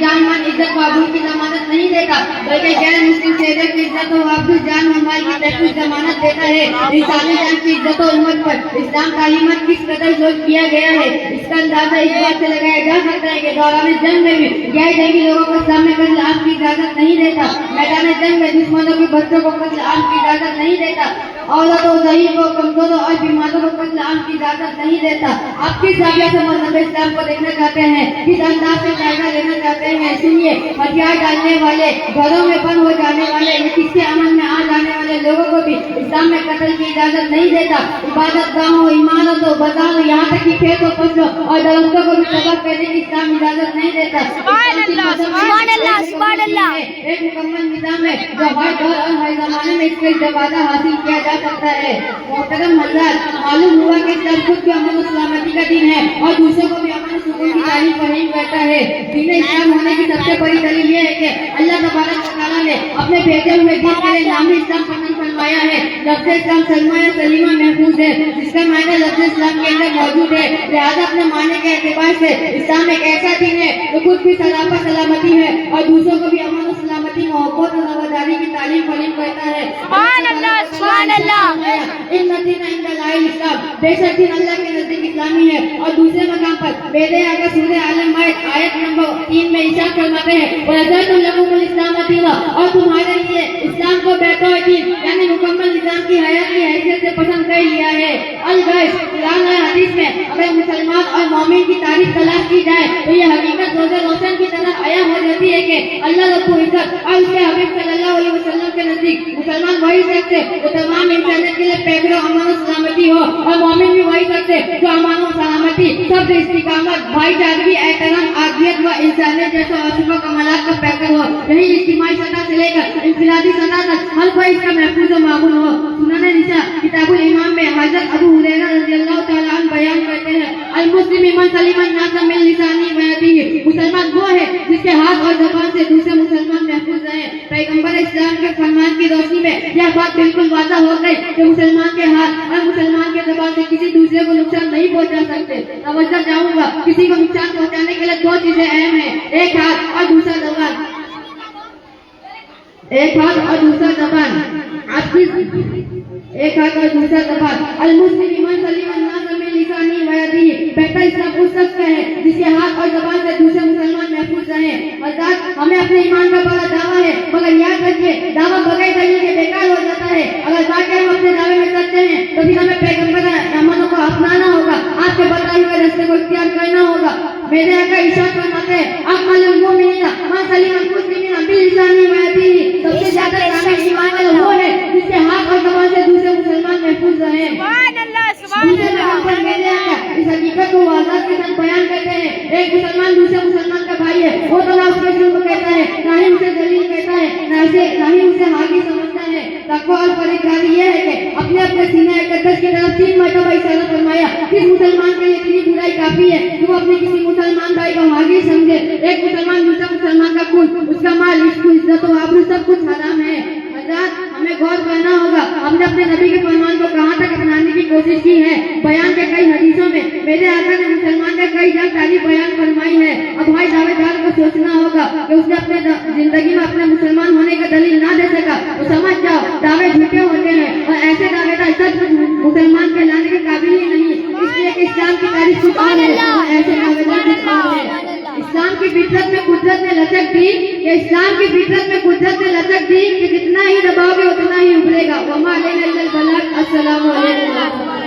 जान मान इज्जत को आबरू की जमानत नहीं देता, बल्कि गैर मुस्लिम चेहरे की इज्जत और आबरू जान और माल की तहफूज जमानत देता है। इंसानी जान की इज्जत और उम्मत पर इस्लाम तालीमात किस कदर जोर किया गया है, इसका अंदाजा इस बात से लगाया जा सकता है कि दौरान जंग में भी गैर जंगी लोगों को इस्लाम में कत्ल आम की इजाजत नहीं देता। मैदान जंग में दुश्मनों के बच्चों को कत्ल आम की इजाजत नहीं देता। औरतों, ज़ईफ़ों, कमजोरों और बीमारों को कत्ल आम की इजाजत नहीं देता। आप किस जाविया से मज़हब इस्लाम को देखना चाहते हैं, किस अंदाज से जायजा लेना चाहते हैं? सुनिए, हथियार डालने वाले, घरों में बंद हो जाने वाले, ये किसके अमल में आ जाने वाले लोगों को भी इस्लाम में कत्ल की इजाजत नहीं देता। इबादत गाहों, इमारतों, बाजारों, यहाँ तक कि खेतों, फसलों और दरख्तों को भी तबाह करने की इस्लाम इजाजत नहीं देता। एक मुकम्मल निज़ाम है जो हर दौर और हर जमाने में इसका इस्तेमाल हासिल किया जा सकता है। मोहतरम हज़रात, मालूम हुआ कि इस्लाम खुद भी अमन और सलामती का दिन है और दूसरों को भी अमन और सुकून की तारीफ फरमाम करता है। दीन इस्लाम होने की सबसे बड़ी दलील ये है कि अल्लाह तबारक व तआला ने अपने भेजे हुए दीन के लिए नाम इस्लाम पसंद फरमाया है। लफ्ज़ इस्लाम सलमा या सलीमा महफूज है, जिसका मायना लफ्ज़ इस्लाम के अंदर मौजूद है। लिहाजा अपने मानने के एतबार से इस्लाम एक ऐसा दीन है जो खुद भी सलामत सलामती है और दूसरों को भी अमन और सलामती, मोहब्बत और रवादारी की तालीम फरमाम करता है। बेशक दिन अल्लाह के नजदीक इस्लामी है। और दूसरे मकाम पर मेरे आगे सूरह आलम आयत नंबर 3 में इरशाद फरमाते हैं, वज़रतुम लकुमुल इस्लाम दीना, और तुम्हारे लिए इस्लाम को बेहतर दीन यानी मुकम्मल निज़ाम की हयात की हैसियत से पसंद कर लिया है। अल-गैस कुरान और हदीस में अगर मुसलमान और मोमिन की तारीफ तलाश की जाए तो ये हकीकत रोज़े रोशन की तरह आया हो जाती है कि अल्लाह रब्बुल इज्जत और उसके हबीब सल्लल्लाहु अलैहि वसल्लम के नजदीक मुसलमान वही शख्स है जो तमाम इंसानियत के लिए पैगरो अमन और सलामती हो, और मोमिन भी वही शख्स है जो अमन और सलामती, सब्र, इस्तिकामत, भाईचारगी, एहतराम, आदियत व इंसानियत जैसे औसफ़ कमालात का पैकर हो। यही इज्तिमाई सतह से लेकर इंफिरादी सतह तक हर कोई इसका महफूज और मामूल हो। सुनने निसा किताबुल इमाम में हज़रत अबू हुरैरा रज़ियल्लाहु तआला अन्हु बयान करते हैं, अल मुस्लिम मन सलिमा अन्नास मिन लिसानी व यदिही, मुसलमान वो है जिसके हाथ और ज़बान से दूसरे मुसलमान महफूज रहे। पैगंबर इस्लाम के फरमान की रोशनी में यह बात बिल्कुल वाज़ह हो गई कि मुसलमान के हाथ और मुसलमान के ज़बान से किसी दूसरे को नुकसान नहीं पहुंचा सकते। तवज्जो चाहूंगा, किसी को नुकसान पहुंचाने के लिए दो चीजें अहम हैं, एक हाथ और दूसरा ज़बान। एक हाथ और दूसरा ज़बान। एक हाथ और दूसरा ज़बान। अल मुस्लिम मन सलिमा अन्नास मिन लिसानी व यदिही, बेहतर इस्लाम उस शख्स का है जिसके हाथ और ज़बान से दूसरे मुसलमान महफूज रहे। अर्थात हमें अपने ईमान का बड़ा दावा है, मगर याद रखिए दावा बगैर दलील के बेकार हो जाता है। अगर वाकई हम अपने दावे में सच्चे हैं तो फिर हमें पैगंबर अमलों को अपनाना होगा, आपके बताए हुए रास्ते को इख्तियार करना होगा। मेरे आका इरशाद फरमाते हैं, अक़ल्लुल मुमिनीना मन सलिमा अल मुस्लिमीना बिल लिसानी व यदिही, सबसे ज्यादा कामिल ईमान वाला वो है जिसके हाथ और ज़बान से दूसरे मुसलमान महफूज रहे। दूसरे मकाम पर मेरे आका इस हकीकत को वाज़ह के साथ बयान करते हैं, एक मुसलमान दूसरे मुसलमान का भाई है, वो तो ना उसके जुल्म कहता है, ना ही उसे जलील कहता है, ना ही उसे हावी समझता है। तक़वा और परहेज़गारी ये है कि अपने अपने सीने अक़दस की तरफ 3 मरतबा इशारा फरमाया। किस मुसलमान के लिए इतनी बुराई काफी है कि वो अपने किसी मुसलमान भाई को हावी समझे। एक मुसलमान दूसरे मुसलमान का खून, उसका माल, उसकी इज्जत और आबरू सब कुछ हराम है। हमें गौर करना होगा, हमने अपने नबी के फरमान को कहाँ तक अपनाने की कोशिश की है। बयान के कई हदीसों में मेरे आका ने मुसलमान के कई जंग तारीफ बयान फरमाई है। अब भाई दावेदार को सोचना होगा कि उसने अपने जिंदगी में अपने मुसलमान होने का दलील ना दे सका तो समझ जाओ दावे झूठे होते हैं और ऐसे दावेदार सच मुसलमान के लाने के काबिल ही नहीं। इसलिए कि इस्लाम की तारीफ कुछ और है और ऐसे दावेदार कुछ और है। इस्लाम की फितरत में कुदरत ने लचक दी कि इस्लाम की फितरत में कुदरत ने लचक दी कि जितना ही दबाओगे उतना ही उभरेगा। वमा अलैना इल्लल बलाग। अस्सलामु अलैकुम।